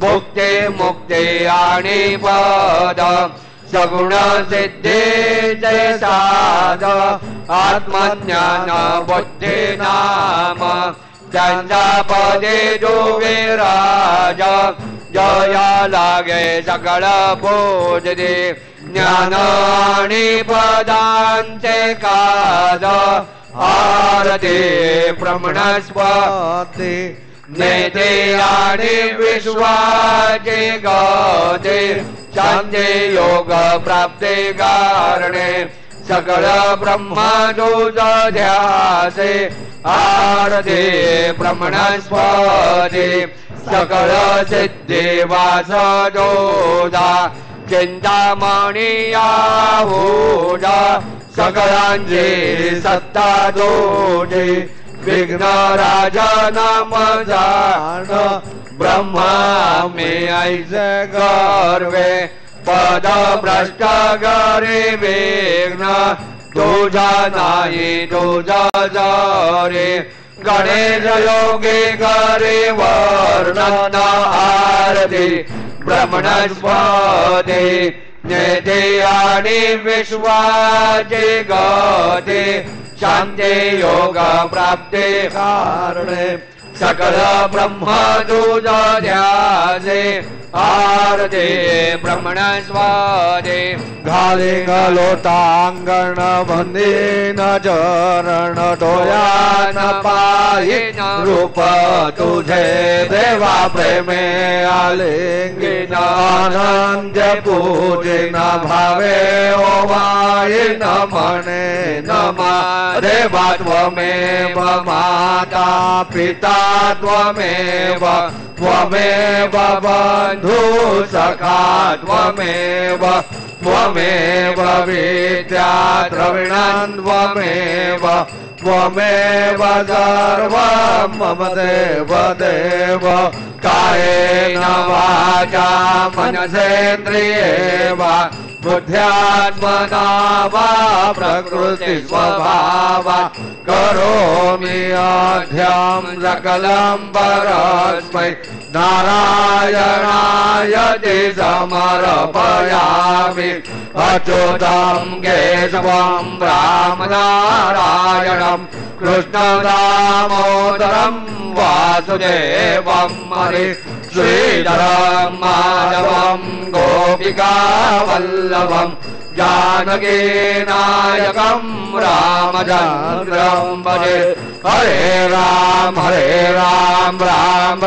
भुक्ती मुक्ती आणि पद सगुण सिद्धीचे साध आत्मज्ञान बुद्धी नाम त्यांचा पदे जो विराज जया लागे सकळ पूजते ज्ञान आणि पदांचे काद आरती ब्रह्मणस्पती नेते आणि विश्वाचे गते शांती योग प्राप्ती कारणे सकळ ब्रह्मदूत ध्यासे आरती ब्रह्मणस्पती सकळ सिद्धी वास दोधा चिंतामणी आहुजा सकळांची सत्ता दोषी विघ्न राजा नाम जाण ब्रह्मा मे ऐसे गर्वे पद भ्रष्ट गरे विघ्न तुझा नाही तुझा जरे गणेश योगी करे वर्णन आरती ब्रह्मणस्पती नेते आणि विश्वाचे गते शांती योग प्राप्ती कारणे सकल ब्रह्मदूत ध्यासे आरती ब्रह्मणस्पती घाले गलोटांगण बंदीन चरण डोळ्यान पाहिन रूप तुझे देवा प्रेमे आलिंगिन आनंद पूजिन भावे ओवायिन म्हणे नमा देवा त्वमेव माता पिता त्वमेव त्वमेव बंधु सखा त्वमेव त्वमेव विद्या द्रविणं त्वमेव त्वमेव सर्वं मम देव देव कायेन वाचा मनसेन्द्रिये वा बुद्ध्यात्मना वा प्रकृति स्वभावा करोमि अध्यं सकलं परस्मै नारायणाय ते समर्पयामि अच्युतं केशवं रामनारायणं कृष्णदामोदरं वासुदेवं हरे श्रीधरं माधवं गोपिकावल्लभं जानकी नायकं रामचन्द्रं भजे हरे राम राम राम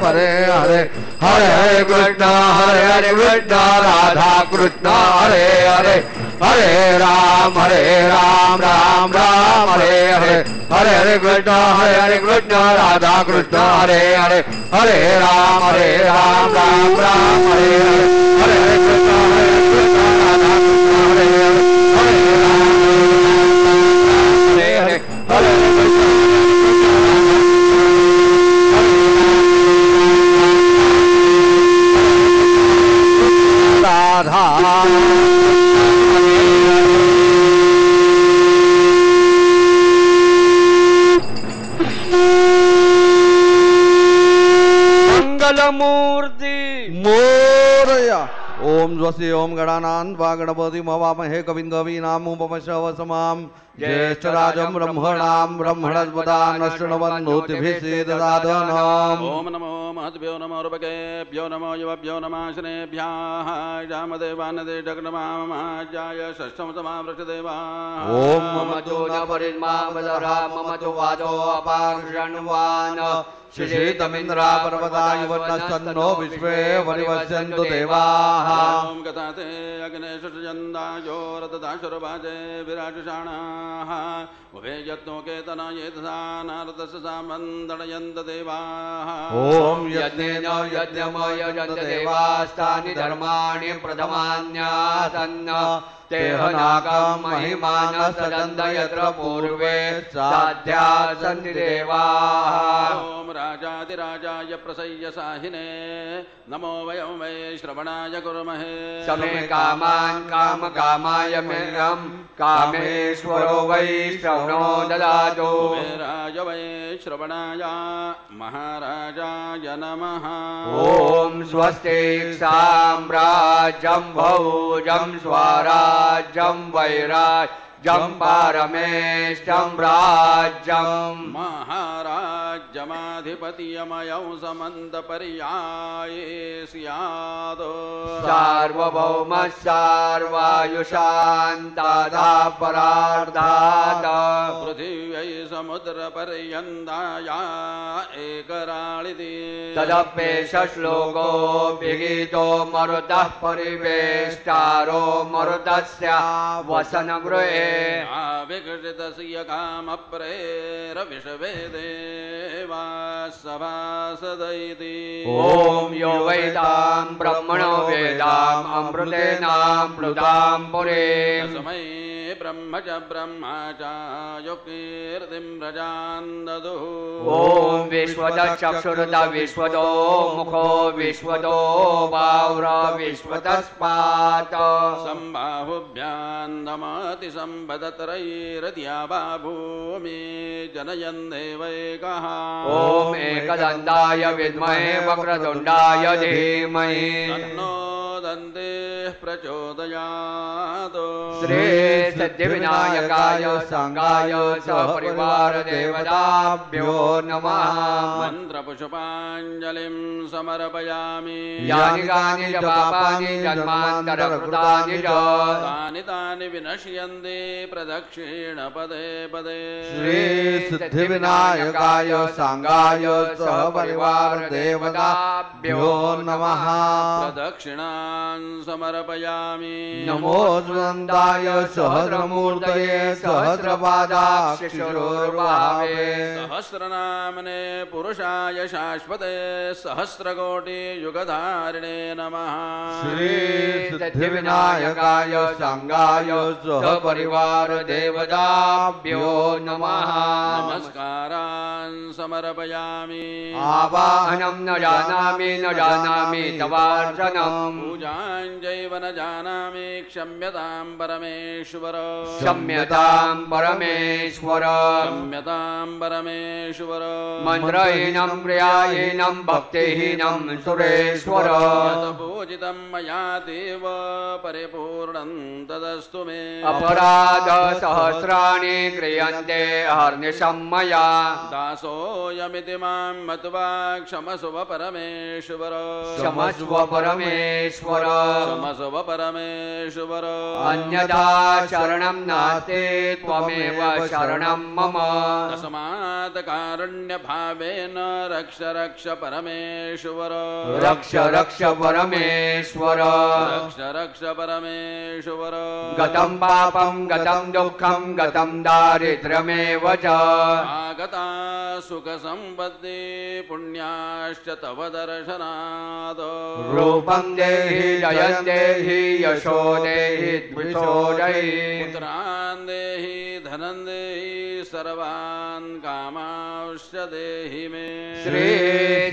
हरे हरे हरे कृष्ण कृष्ण राधा कृष्ण हरे हरे हरे राम राम हरे हरे हरे हरे कृष्ण राधा कृष्ण हरे हरे हरे राम राम हरे हरे हरे हरे कृष्ण राधा कृष्ण हरे हरे हरे राम हरे हरे राधा मंगलमूर्ति मोरया ओम स्वस्ति ओम गणानां गणपति मवामहे कविं कवीनामुपमश्रवसमां ज्येष्ठराजं ब्रह्मणस्पदान् शृण्वन्नोतिभिः ओम नमो महद्भ्यो नमो ऋभकेभ्यो नमो युवभ्यो नमः शनेभ्यः रामदेवानदे जगन्मामाजाय षष्ठं समावृषदेवाः ओम मम चो न परिमा वदरा मम चो वाचो अपार्षण्वान् श्रीतमिन्द्रा पर्वताय वन्नस्तन्नो विश्वे वरिवस्यन्तु देवाः ओम गताते अग्नेषु सृजन्दायो रतदाशुरभाजे विराजशाणाः उभे यत्नो केतनाये तथा नारदस्य सामन्दणयन्त देवाः ओम यज्ञेन यज्ञमो यजन्त देवास्तानि धर्माणि प्रथमान्यासन्न तेह नागं महिमानः सदन्त यत्र पूर्वे साध्या सन्ति देवाः ॐ राजाधिराजाय प्रसय्य साहिने नमो वयं वै श्रवणाय कुर्महे समे कामान् कामकामाय मेऽहं कामेश्वरो वै श्रवणो ददातु कुबेराय वै श्रवणाय महाराजाय नमः ॐ स्वस्ति साम्राज्यं भौजं स्वराज्यं वैराज्यं पारमेष्टं राज्यम् महाराज्यमाधिपतियमयं समन्तपर्याये स्यात् सार्वभौम सार्वायुषान्तादा परार्धात् पृथिव्यै समुद्रपर्यन्ताया एकराळिति तदप्येष श्लोको विगीतो मरुतः परिवेष्टारो मरुतस्य वसनगृहे विकसितस्य कामप्रेरविषवे देवा सभासदैति ॐ यो वैतां ब्रह्मणो वेदाम् अमृतेनामृतां पुरे तस्मै ब्रह्म च ब्रह्मा च यो कीर्तिं प्रजां ददुः ॐ विश्वतश्चक्षुरुत विश्वतो मुखो विश्वतो वाव्र विश्वतस्पात् सम्बाहुभ्यां दमति सम्पदत्रैरद्या वा भूमि जनयन् देवैकः ॐ एकदन्ताय विद्महे वक्रतुण्डाय धीमहि तन्नो दन्तेः प्रचोदयात् श्रीसिद्धिविनायकाय संगाय सपरिवार देवताभ्यो नमः मन्त्रपुष्पाञ्जलिं समर्पयामि यानि कानि च पापानि जन्मान्तरकृतानि च तानि तानि विनश्यन्ति प्रदक्षिणपदे पदे श्रीसिद्धिविनायकाय संगाय सपरिवार देवताभ्यो नमः प्रदक्षिणान् समर्पयामि नमो वृन्दाय सहस्रमूर्तये सहस्रपादाक्षिशोर्भावे सहस्रनामने पुरुषाय शाश्वते सहस्रकोटियुगधारिणे नमः श्रीसिद्धिविनायकाय संगाय सपरिवार देवताभ्यो नमः नमस्कारान् समर्पयामि आवाहनं न जानामि तवार्चनम् पूजाञ्जैव न जानामि क्षम्यतां परमेश्वर क्षम्यतां परमेश्वर क्षम्यतां परमेश्वर मन्त्रहीनं क्रियाहीनं भक्तिहीनं सुरेश्वर यत् पूजितं मया देव परिपूर्णं तदस्तु मे अपराध सहस्राणि क्रियन्ते हर्निशं मया दासोऽयमिति मां मत्वा क्षमस्व परमेश्वर क्षमस्व परमेश्वर क्षमस्व परमेश्वर अन्यथा शरणं नास्ति त्वमेव शरणं मम तस्मात् कारुण्यभावेन रक्ष रक्ष परमेश्वर रक्ष रक्ष परमेश्वर रक्ष रक्ष परमेश्वर गतं पापं गतं दुःखं गतं दारिद्र्यमेव च आगता सुखसम्पत्ति पुण्याश्च तव दर्शनात् रूपं देहि जयं देहि यशो देहि द्विषो देहि पुत्रान् देहि धनं देहि सर्वान् कामांश्च देहि मे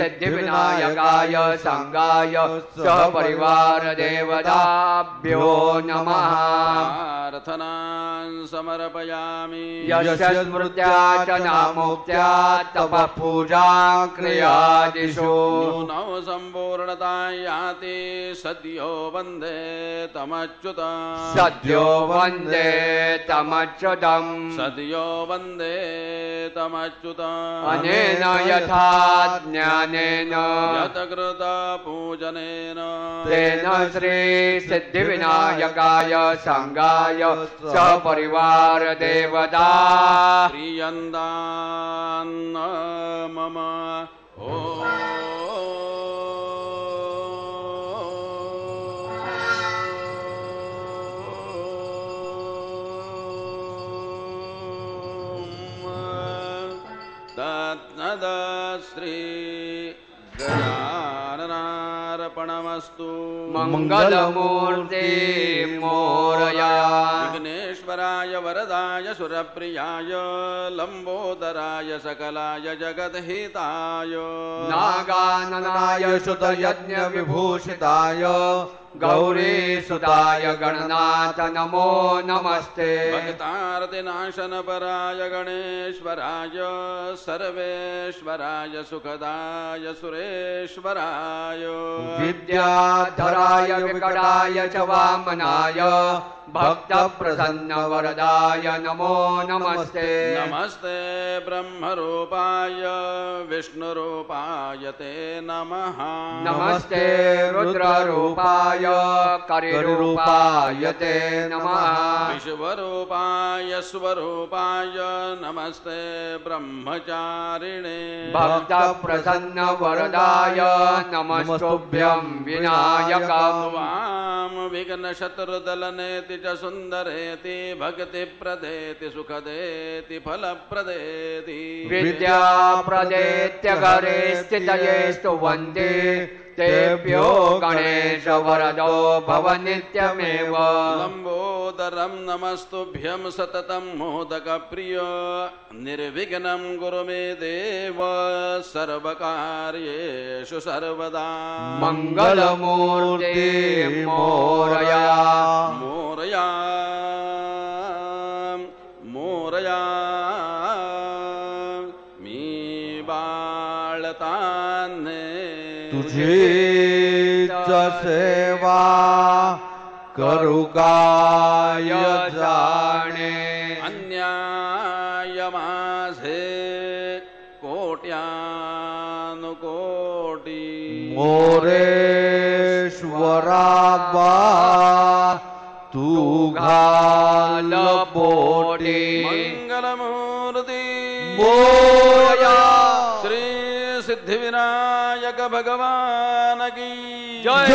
श्रीसिद्धिविनायकाय संगाय सपरिवार देवताभ्यो नमः प्रार्थनान् समर्पयामि यस्य स्मृत्या च नामोक्त्या तपः पूजा क्रियादिषु नौ सम्पूर्णता याति सद्यो वन्दे तमच्युतम् सद्यो वन्दे तमच्युतम् सद्यो वन्दे तमच्युतम् अनेन यथा ज्ञानेन यत्कृत पूजनेन तेन श्रीसिद्धिविनायकाय संगाय सपरिवार देवता प्रियन्दान् मम तत्नद श्री गजाननार्पणमस्तु अर्पणमस्तु मंगलमूर्ते मोरया विघ्नेश्वराय वरदाय सुरप्रियाय लंबोदराय सकलाय जगद्हिताय नागाननाय सुतयज्ञ विभूषिताय गौरीसुताय गणनाथ नमो नमस्ते भक्तार्तिनाशनपराय गणेश्वराय सर्वेश्वराय सुखदाय सुरेश्वराय विद्याधराय विकटाय च वामनाय भक्तप्रसन्न वरदाय नमो नमस्ते नमस्ते ब्रह्मरूपाय विष्णुरूपाय ते नमः नमस्ते रुद्ररूपाय करिरूपाय ते नमः विश्वरूपाय स्वरूपाय नमस्ते ब्रह्मचारिणे भक्तप्रसन्न वरदाय नमस्तुभ्यं विनायकम् वाम विघ्नशत्रुदलनेति च सुन्दरेति भक्तिप्रदेति सुखदेति फलप्रदेति विद्याप्रदेत्यघरे स्थितये स्तुवन्ति तेभ्यो गणेश वरदो भव नित्यमेव लंबोदरं नमस्तुभ्यं सततं मोदकप्रिय निर्विघ्नं कुरु मे देव सर्वकार्येषु सर्वदा मंगलमूर्ते मोरया मोरया मोरया मी बाळताने तुझीच सेवा करू काय जाणे अन्याय माझे कोट्यानुकोटी मोरेश्वरा बा तू घाल पोटी मंगलमूर्ती मोरया श्री सिद्धिविनायक भगवान की जय